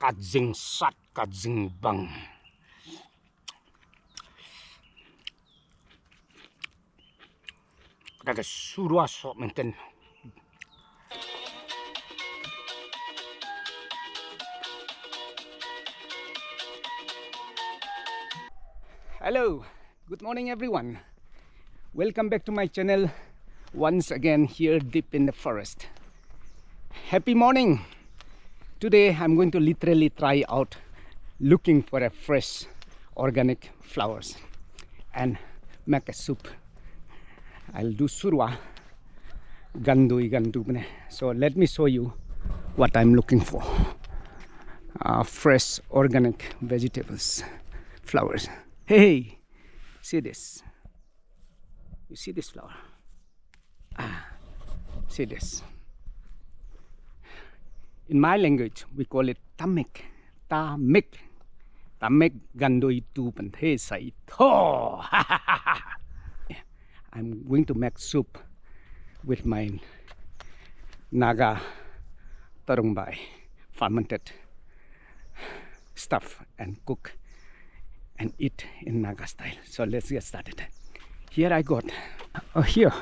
kajing sat kajing bang. Daga surua sok menten. Hello, good morning everyone. Welcome back to my channel once again here deep in the forest. Happy morning. Today I'm going to literally try out looking for a fresh organic flowers and make a soup. I'll do surwa gandui gandu. So let me show you what I'm looking for. Fresh organic vegetables, flowers. Hey, see this? You see this flower? See this? In my language, we call it tamek. Tamek. Tamek gandoi tu panthe sai tho. I'm going to make soup with my Naga tarungbai fermented stuff and cook and eat in Naga style. So let's get started. Here I got, here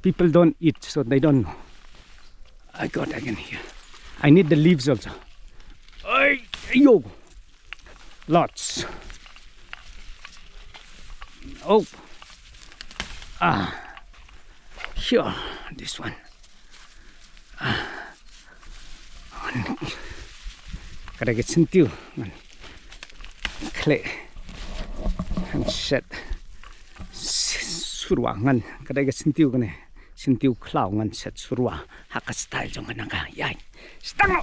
people don't eat, so they don't know. I got again here. I need the leaves also. Yo, lots. Oh, here, this one. Gotta get some tea. Clay and shed. Surwangan. Gotta get some tea. Sintiu clow ngan set surwa haka style jong naga yai stang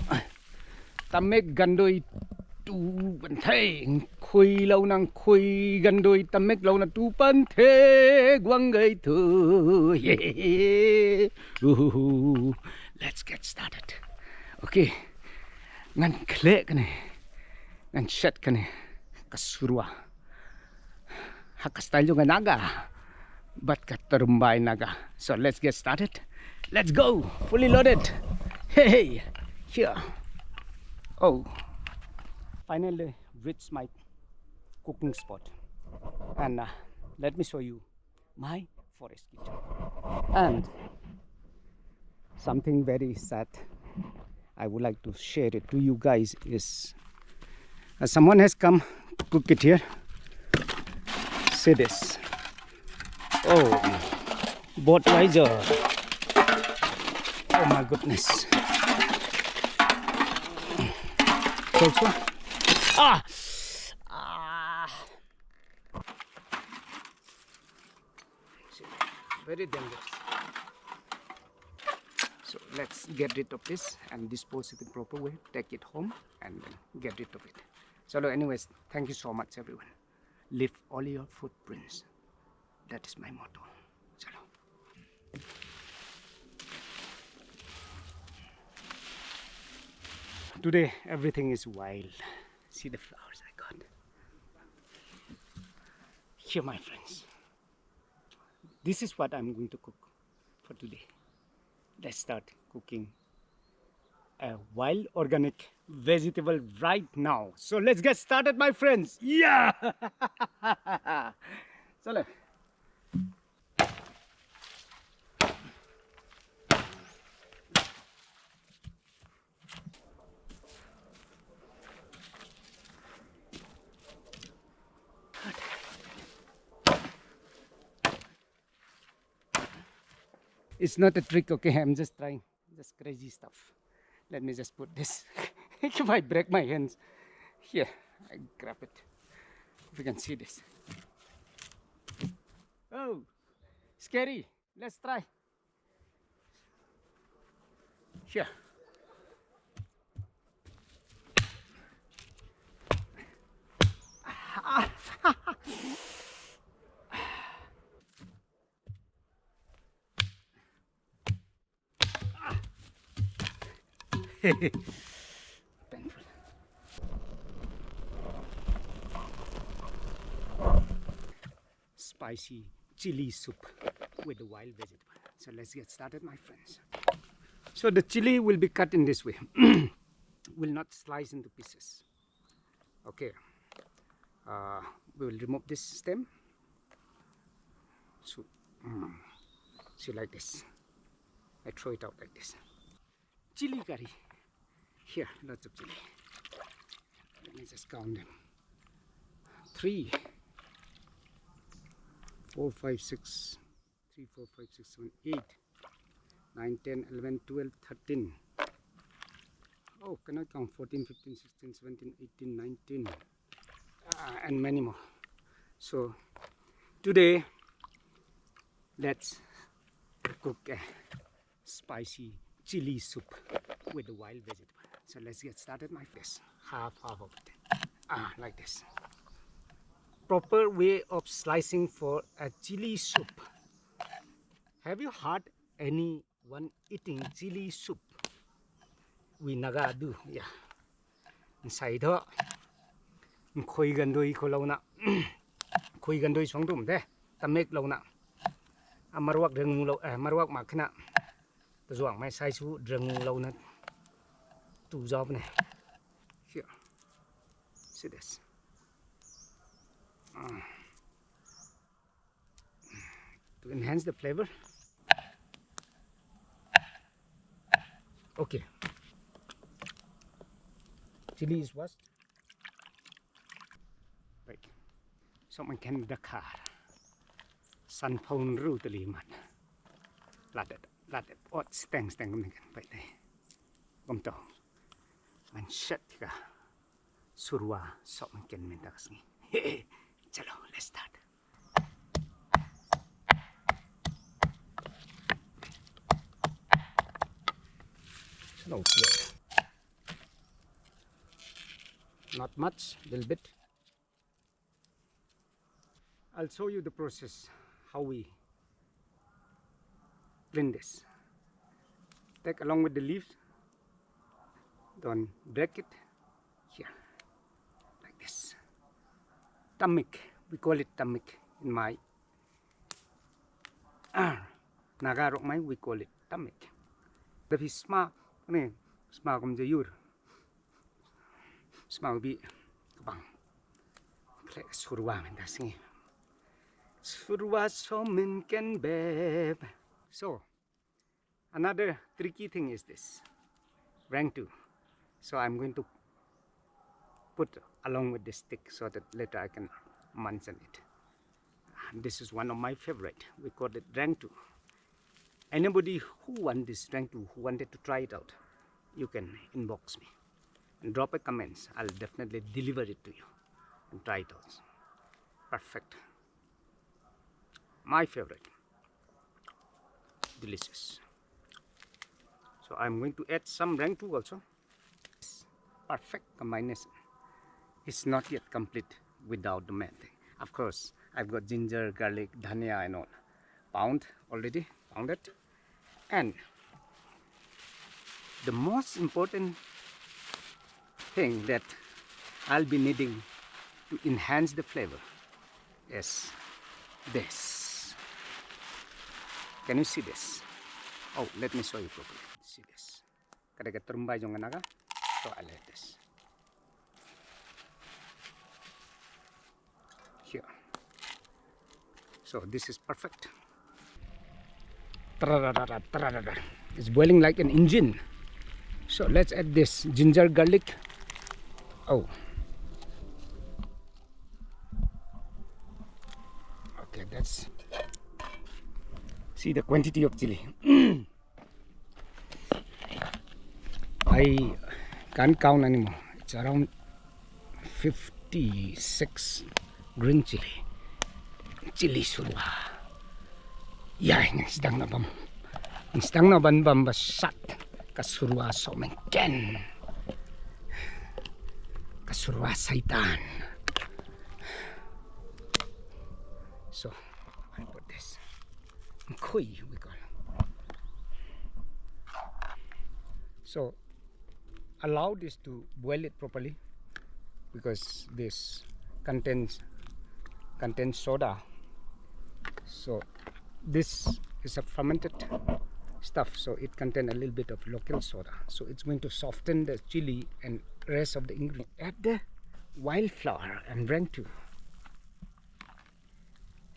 tamek gandoi tu banthe khui lâu nang khui gandoi tamek lâu na tu banthe guangai thu. Let's get started. Okay, ngan kle kane ngan set kane kasurwa haka style jong naga. But katarumbai Naga. So let's get started. Let's go. Fully loaded. Hey, here. Oh, finally reached my cooking spot. And let me show you my forest kitchen. And something very sad I would like to share it to you guys is someone has come to cook it here. See this. Oh, Budweiser. Oh my goodness. Also, very dangerous. So let's get rid of this and dispose it in proper way. Take it home and then get rid of it. So anyways, thank you so much everyone. Leave all your footprints. That is my motto. Chalo. Today everything is wild. See the flowers I got. Here my friends. This is what I'm going to cook for today. Let's start cooking a wild organic vegetable right now. So let's get started my friends. Yeah. Chalo. It's not a trick, okay? I'm just trying, just crazy stuff. Let me just put this. If I break my hands, here, I grab it. If you can see this. Oh, scary. Let's try. Here. Painful. Spicy chili soup with the wild vegetable. So let's get started my friends. So the chili will be cut in this way. will not slice into pieces. Okay, we will remove this stem. So see, like this. I throw it out like this. Chili curry. Here, lots of chili. Let me just count them. 3, 4, 5, 6, 3, 4, 5, 6, 7, 8, 9, 10, 11, 12, 13. Oh, can I count? 14, 15, 16, 17, 18, 19, and many more. So today, let's cook a spicy chili soup with the wild vegetable. So let's get started like this. Half of it. Like this. Proper way of slicing for a chili soup. Have you heard anyone eating chili soup? We Naga do, yeah. Inside her, khoi gandoi kholona, khoi gandoi song dum de, tamek lona. Amarwak dreng lo, marwak makna. The zwang my size dreng lona. Two job ne. Here, see this. To enhance the flavor. Okay. Chili is washed. Right. So man can Dakar. Sun phone ru tali man. Lad it. What stang man can bite day. Gom to. Man shut ka. Surwa so man can mintakas ni. Chalo, let's start. No, not much, little bit. I'll show you the process how we blend this. Take along with the leaves, don't break it. Here, like this. Tamik, we call it tamik in my Naga rock mine, we call it tamik. The fish smell, I mean, smell come the yur. Smell be bang. Click surwa and that's it. Surwa so min can beb. So another tricky thing is this rank 2. So I'm going to put along with this stick so that later I can mention it. This is one of my favorite. We call it rank 2. Anybody who want this rank 2, who wanted to try it out, you can inbox me and drop a comments. I'll definitely deliver it to you and try it out. Perfect. My favorite. Delicious. So I'm going to add some rank 2 also. Perfect combination. It's not yet complete without the main thing. Of course, I've got ginger, garlic, dhania and all. Pounded. And the most important thing that I'll be needing to enhance the flavor is this. Can you see this? Oh, let me show you properly. See this. Kada terumbay yung naga. So I'll add this. Here. So this is perfect. It's boiling like an engine. So let's add this ginger, garlic. Oh. Okay, that's. See the quantity of chili. I can't count anymore. It's around 56 green chili. Chili surwa. Yeah, isdang na bam. Isdang na ban basat. Kasurwa so man ken. Kasurwa saitan. So I put this. Koi we call. So allow this to boil it properly because this contains soda. So this is a fermented stuff, so it contains a little bit of local soda, so it's going to soften the chili and rest of the ingredient. Add the wildflower and bring to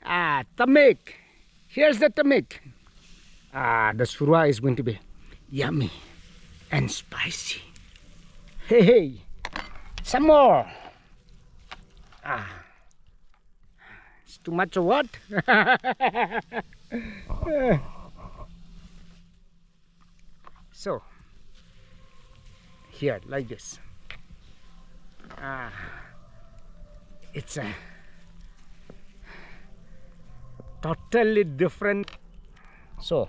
tamik. Here's the tamik. The surwa is going to be yummy and spicy. Hey, some more. It's too much of what? So here, like this. It's a totally different. So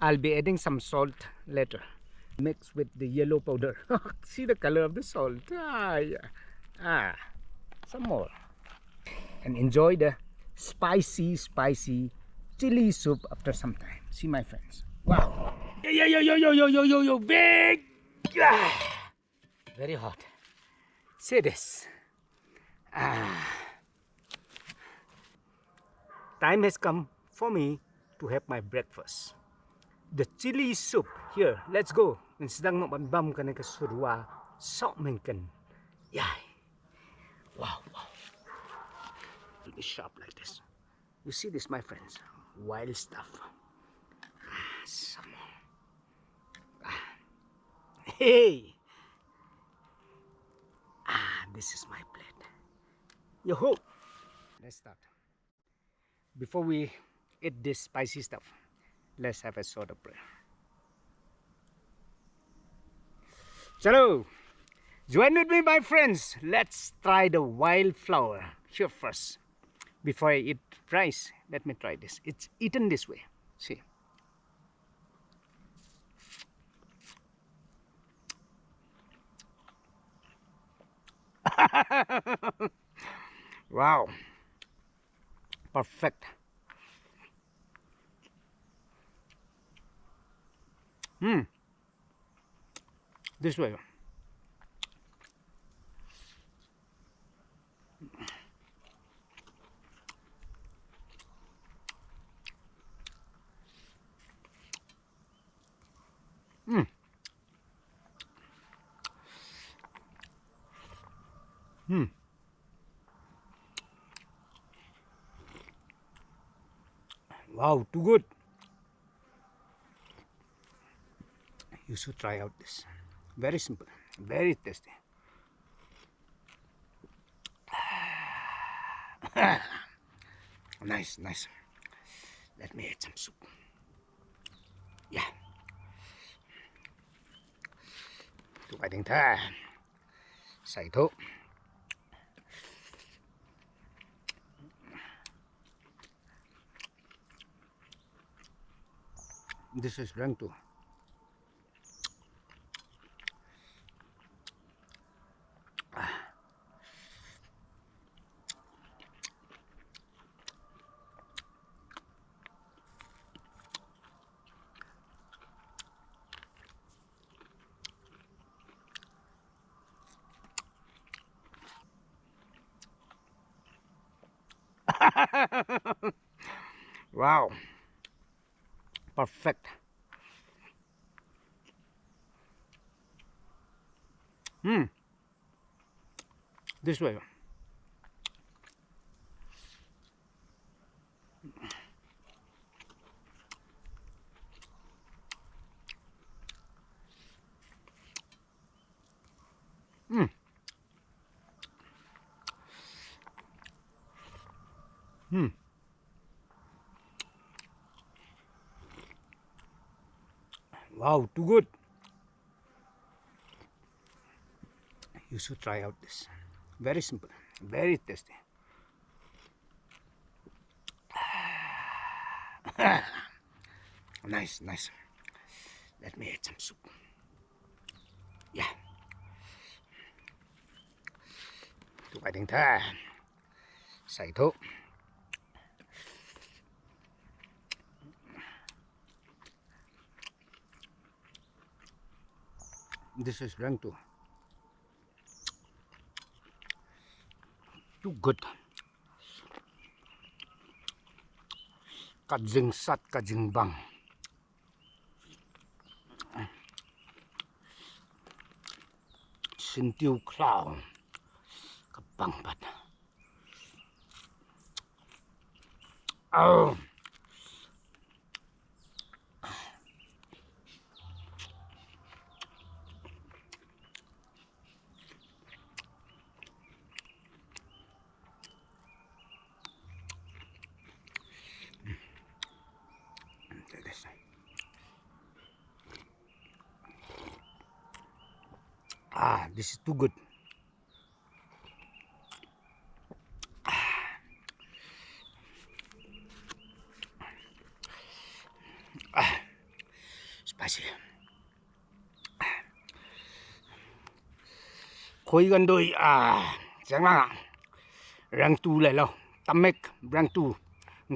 I'll be adding some salt later, mixed with the yellow powder. See the color of the salt. Yeah. Some more, and enjoy the spicy chili soup after some time. See, my friends. Wow. Yo, big. Very hot. See this. Time has come for me to have my breakfast. The chili soup here. Let's go. And sedang magbam ka na kasurwa sok mengken. Yeah. Wow. It'll be sharp like this. You see this, my friends? Wild stuff. Some more. Hey. This is my plate. Yo-ho. Let's start. Before we eat this spicy stuff, let's have a soda prayer. Chalo, join with me, my friends. Let's try the wildflower here first. Before I eat rice, let me try this. It's eaten this way. See. Wow. Perfect. This way. Wow, too good. You should try out this. Very simple, very tasty. Nice. Let me add some soup. Yeah. Tụi bài tiếng tha. Xài thốt. This is rang too. Wow. Perfect. This way. Wow, too good. You should try out this. Very simple, very tasty. Nice. Let me add some soup. Yeah. Tụi bài tiếng tha. Xài thốt. This is rang too. Too good. Kajing sat, kajing bang. Sintiu klau. Kabang bat. Oh. Ah, this is too good. Spicy. Khối gần đôi chẳng là răng tu lại lo tâm mec răng tu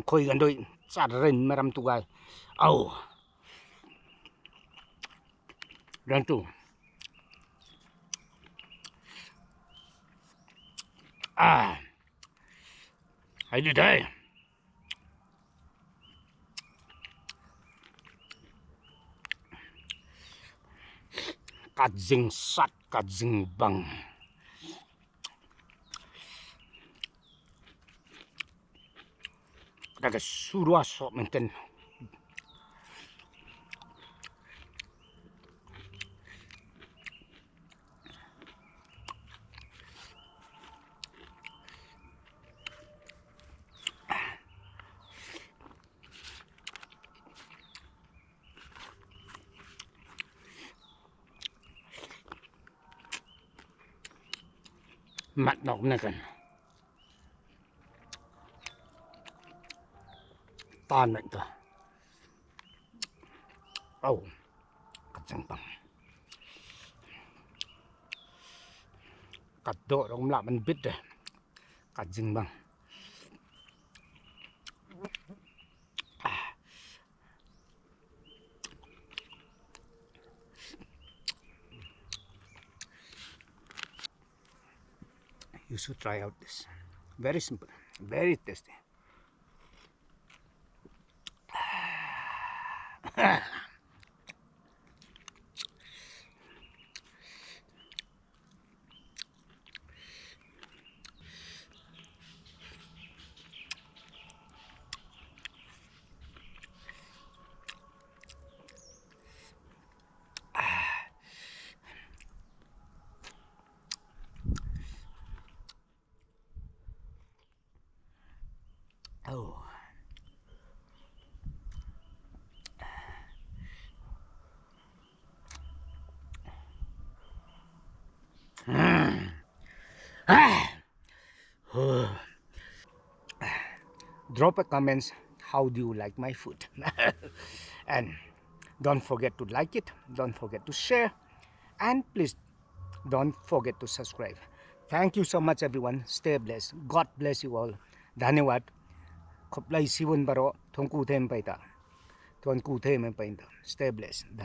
khối gần đôi sát rên mà ram tu gai au răng tu hay đi đây kajing sat kajing bang. Daga surua sok menten. Mat nok na kan. Tan na ito. Oh, kajing bang. Kaddo rong la man bit deh. Kajing bang. You should try out this. Very simple, very tasty. Oh. Drop a comments how do you like my food. And don't forget to like it, don't forget to share, and please don't forget to subscribe. Thank you so much everyone. Stay blessed. God bless you all. Dhanyawad. Khoplai siwon baro thongku them paita. Thongku them paita. Stay blessed.